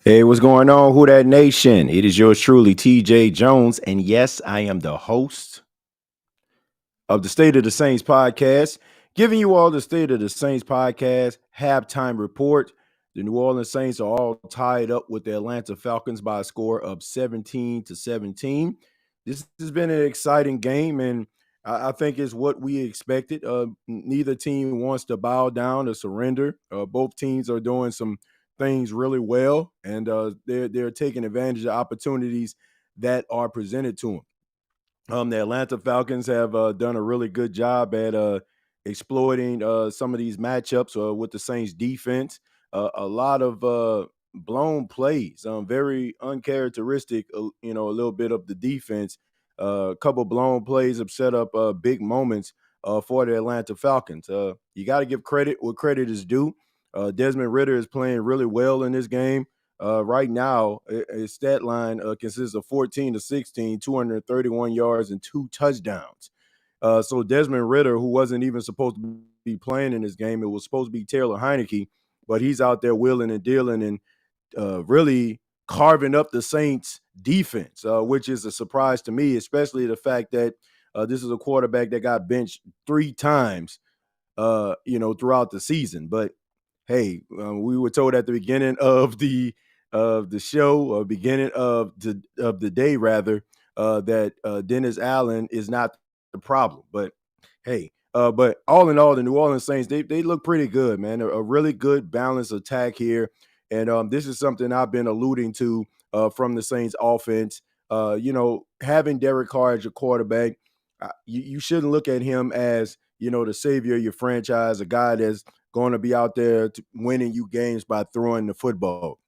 Hey, what's going on? Who that nation? It is yours truly, TJ Jones. And yes, I am the host of the State of the Saints podcast, giving you all the State of the Saints podcast halftime report. The New Orleans Saints are all tied up with the Atlanta Falcons by a score of 17-17. This has been an exciting game, and I think it's what we expected. Neither team wants to bow down or surrender. Both teams are doing some things really well, and they're taking advantage of opportunities that are presented to them. The Atlanta Falcons have done a really good job at exploiting some of these matchups with the Saints defense. A lot of blown plays, very uncharacteristic, a little bit of the defense. A couple blown plays have set up big moments for the Atlanta Falcons. You got to give credit what credit is due. Desmond Ritter is playing really well in this game. Right now, his stat line consists of 14 to 16, 231 yards, and 2 touchdowns. So Desmond Ritter, who wasn't even supposed to be playing in this game, it was supposed to be Taylor Heineke, but he's out there wheeling and dealing and really carving up the Saints defense, which is a surprise to me, especially the fact that this is a quarterback that got benched 3 times, throughout the season. But hey, we were told at the beginning of the show, or beginning of the day rather, that Dennis Allen is not the problem. But hey, but all in all, the New Orleans Saints they look pretty good, man. A really good balanced attack here, and this is something I've been alluding to from the Saints offense. Having Derek Carr as your quarterback, you shouldn't look at him as the savior of your franchise, a guy that's going to be out there winning you games by throwing the football.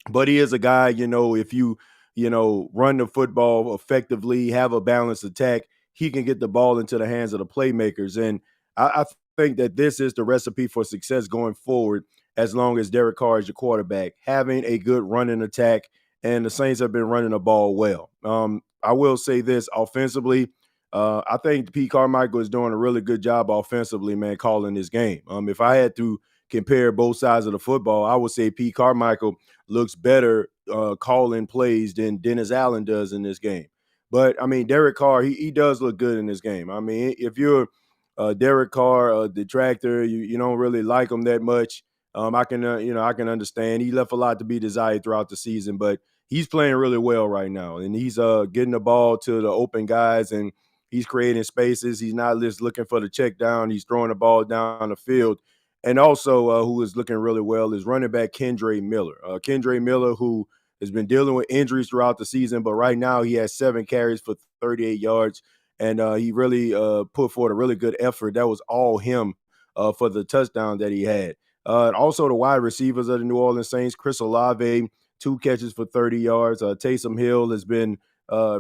But he is a guy, if you run the football effectively, have a balanced attack, he can get the ball into the hands of the playmakers. And I think that this is the recipe for success going forward, as long as Derek Carr is your quarterback, having a good running attack. And the Saints have been running the ball well. I will say this offensively. I think Pete Carmichael is doing a really good job offensively, man, calling this game. If I had to compare both sides of the football, I would say Pete Carmichael looks better calling plays than Dennis Allen does in this game. But I mean, Derek Carr, he does look good in this game. I mean, if you're Derek Carr detractor, you don't really like him that much. I can I can understand. He left a lot to be desired throughout the season, but he's playing really well right now, and he's getting the ball to the open guys, and he's creating spaces. He's not just looking for the check down. He's throwing the ball down the field. And also, who is looking really well is running back Kendre Miller. Kendre Miller, who has been dealing with injuries throughout the season, but right now he has 7 carries for 38 yards, and he really put forward a really good effort. That was all him for the touchdown that he had. And also the wide receivers of the New Orleans Saints, Chris Olave, 2 catches for 30 yards. Taysom Hill has been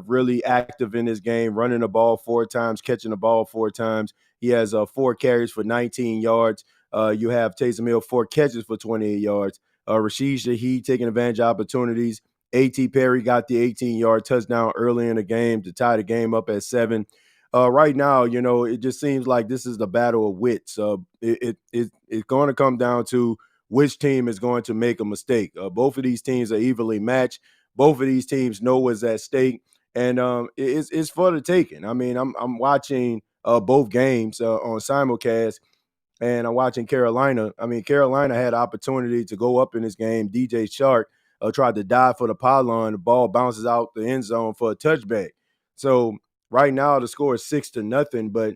really active in this game, running the ball 4 times, catching the ball 4 times. He has 4 carries for 19 yards. You have Taysom Hill, 4 catches for 28 yards. Rashid Shaheed taking advantage of opportunities. A.T. Perry got the 18-yard touchdown early in the game to tie the game up at 7. Right now, it just seems like this is the battle of wits. It's going to come down to which team is going to make a mistake. Both of these teams are evenly matched. Both of these teams know what's at stake, and it's for the taking. I mean, I'm watching both games on simulcast, and I'm watching Carolina. I mean, Carolina had opportunity to go up in this game. DJ Shark tried to dive for the pylon. The ball bounces out the end zone for a touchback. So right now the score is 6-0. But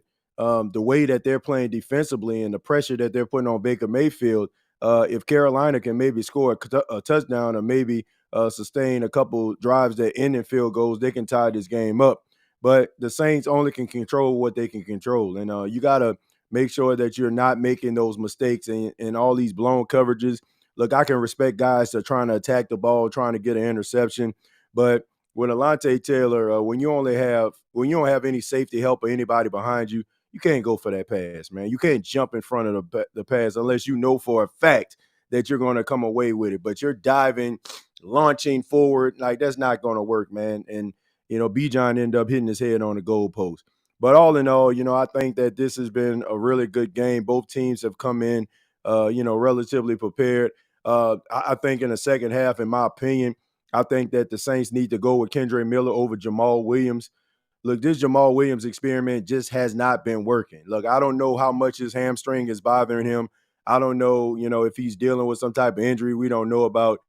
the way that they're playing defensively and the pressure that they're putting on Baker Mayfield, if Carolina can maybe score a touchdown or maybe sustain a couple drives that end in field goals, they can tie this game up. But the Saints only can control what they can control. And you got to make sure that you're not making those mistakes and all these blown coverages. Look, I can respect guys that are trying to attack the ball, trying to get an interception. But with Alante Taylor, when you don't have any safety help or anybody behind you, you can't go for that pass, man. You can't jump in front of the pass unless you know for a fact that you're going to come away with it. But you're diving, launching forward, like that's not going to work, man. And Bijan ended up hitting his head on the goalpost. But all in all, I think that this has been a really good game. Both teams have come in, relatively prepared. I think in the second half, in my opinion, I think that the Saints need to go with Kendra Miller over Jamal Williams. Look, this Jamal Williams experiment just has not been working. Look, I don't know how much his hamstring is bothering him. I don't know, if he's dealing with some type of injury we don't know about.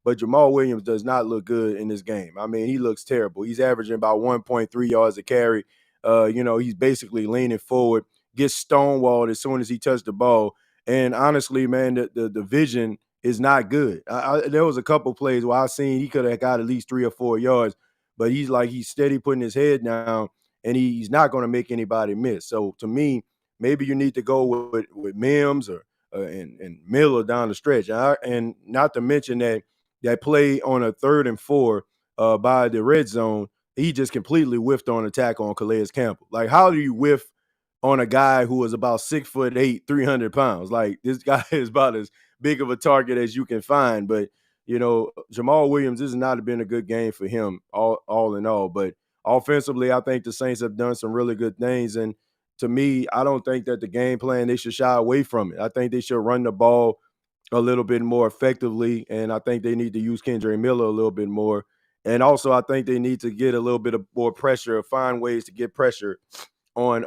But Jamal Williams does not look good in this game. I mean, he looks terrible. He's averaging about 1.3 yards a carry. He's basically leaning forward, gets stonewalled as soon as he touched the ball. And honestly, man, the vision is not good. There was a couple plays where I seen he could have got at least 3 or 4 yards, but he's steady putting his head down, and he's not going to make anybody miss. So to me, maybe you need to go with Mims or and Miller down the stretch. And not to mention that play on a 3rd and 4 by the red zone, he just completely whiffed on attack on Calais Campbell. Like, how do you whiff on a guy who is about 6'8", 300 pounds? Like, this guy is about as big of a target as you can find. But Jamal Williams, this has not been a good game for him, all in all. But offensively, I think the Saints have done some really good things. And to me, I don't think that the game plan, they should shy away from it. I think they should run the ball a little bit more effectively, and I think they need to use Kendra Miller a little bit more. And also, I think they need to get a little bit of more pressure, or find ways to get pressure on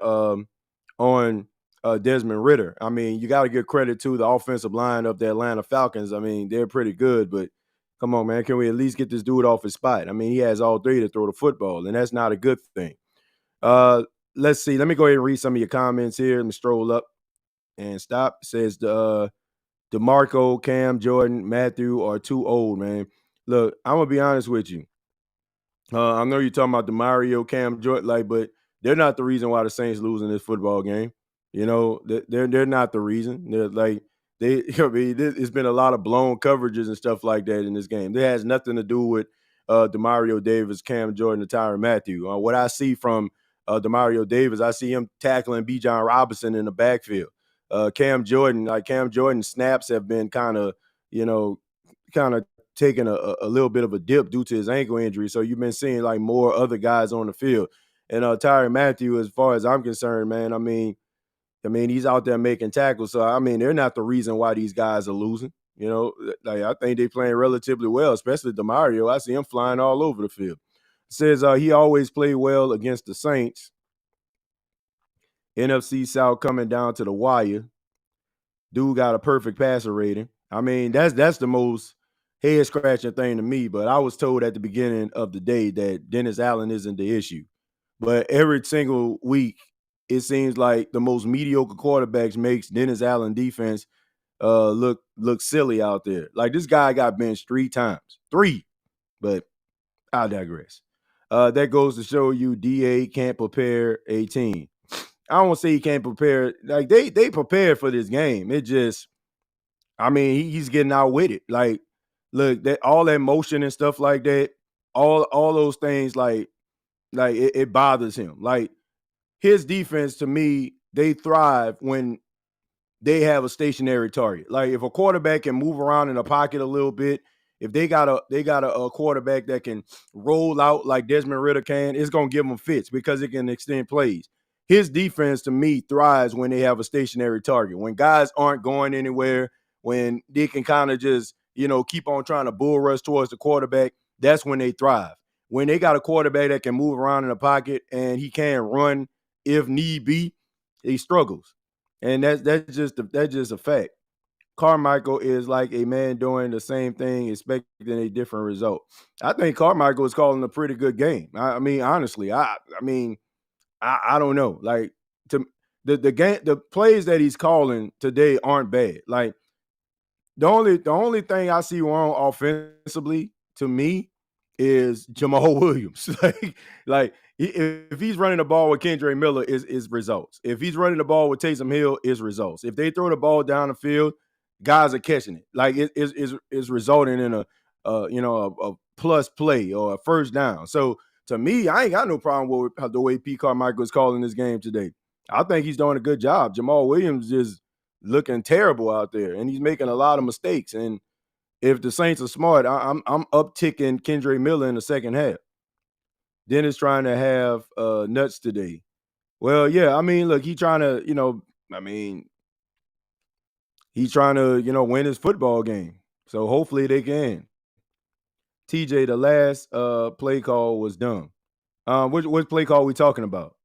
Desmond Ridder. I mean, you got to give credit to the offensive line of the Atlanta Falcons. I mean, they're pretty good, but come on, man, can we at least get this dude off his spot? I mean, he has all three to throw the football, and that's not a good thing. Let's see. Let me go ahead and read some of your comments here. Let me stroll up and stop. It says DeMarco, Cam, Jordan, Matthew are too old, man. Look, I'm gonna be honest with you. I know you're talking about DeMario, Cam, Jordan, but they're not the reason why the Saints losing this football game. They're not the reason. They're like they. I mean, it's been a lot of blown coverages and stuff like that in this game. It has nothing to do with DeMario Davis, Cam Jordan, and Tyrann Mathieu. What I see from DeMario Davis, I see him tackling B. John Robinson in the backfield. Cam Jordan snaps have been kind of taking a little bit of a dip due to his ankle injury. So you've been seeing like more other guys on the field. And Tyrann Mathieu, as far as I'm concerned, man, I mean, he's out there making tackles. So I mean, they're not the reason why these guys are losing. Like, I think they're playing relatively well, especially DeMario. I see him flying all over the field. It says he always played well against the Saints. NFC South coming down to the wire. Dude got a perfect passer rating. I mean, that's the most head scratching thing to me. But I was told at the beginning of the day that Dennis Allen isn't the issue. But every single week, it seems like the most mediocre quarterbacks makes Dennis Allen defense look silly out there. Like, this guy got benched 3 times. 3. But I digress. That goes to show you DA can't prepare a team. I don't want to say he can't prepare. Like, they prepared for this game. It just, I mean, he's getting outwitted. Like, look, that all that motion and stuff like that, all those things, like it bothers him. Like, his defense, to me, they thrive when they have a stationary target. Like, if a quarterback can move around in the pocket a little bit, if they got a quarterback that can roll out like Desmond Ridder can, it's gonna give them fits because it can extend plays. His defense, to me, thrives when they have a stationary target. When guys aren't going anywhere, when they can kind of just keep on trying to bull rush towards the quarterback, that's when they thrive. When they got a quarterback that can move around in the pocket and he can run if need be, he struggles. And that's just a fact. Carmichael is like a man doing the same thing, expecting a different result. I think Carmichael is calling a pretty good game. I mean, honestly, I don't know. Like, to the game, the plays that he's calling today aren't bad. Like, the only thing I see wrong offensively to me is Jamal Williams. If he's running the ball with Kendra Miller, is results. If he's running the ball with Taysom Hill, is results. If they throw the ball down the field, guys are catching it. Like, it is resulting in a plus play or a first down. So to me, I ain't got no problem with the way Pete Carmichael is calling this game today. I think he's doing a good job. Jamal Williams is looking terrible out there, and he's making a lot of mistakes. And if the Saints are smart, I'm upticking Kendra Miller in the second half. Dennis trying to have nuts today. Well, yeah, I mean, look, he's trying to, he's trying to, win his football game. So hopefully they can. TJ, the last play call was dumb. Which play call we talking about?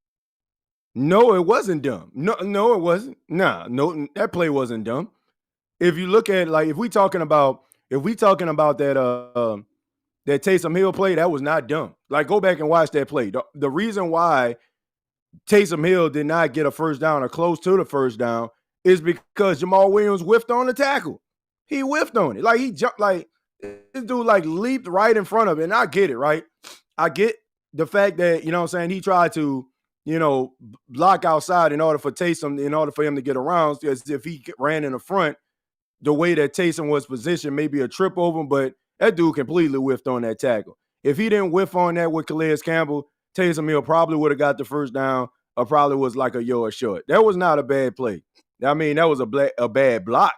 No, it wasn't dumb. No, it wasn't. Nah, no, that play wasn't dumb. If you look at like if we talking about that Taysom Hill play, that was not dumb. Like go back and watch that play. The reason why Taysom Hill did not get a first down or close to the first down is because Jamal Williams whiffed on the tackle. He whiffed on it. Like he jumped, like this dude like leaped right in front of it. And I get it, right? I get the fact that, you know what I'm saying, he tried to, block outside in order for Taysom, in order for him to get around, as if he ran in the front the way that Taysom was positioned, maybe a trip over him, but that dude completely whiffed on that tackle. If he didn't whiff on that with Calais Campbell, Taysom Hill probably would have got the first down or probably was like a yard short. That was not a bad play. I mean, that was a bad block.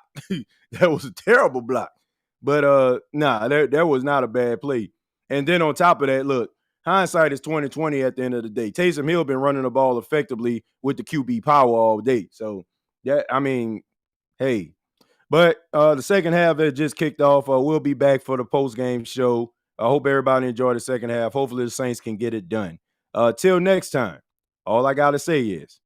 That was a terrible block. But that was not a bad play. And then on top of that, look, hindsight is 2020 at the end of the day. Taysom Hill been running the ball effectively with the QB power all day. So that, I mean, hey. But the second half that just kicked off. We'll be back for the post-game show. I hope everybody enjoyed the second half. Hopefully the Saints can get it done. Till next time, all I got to say is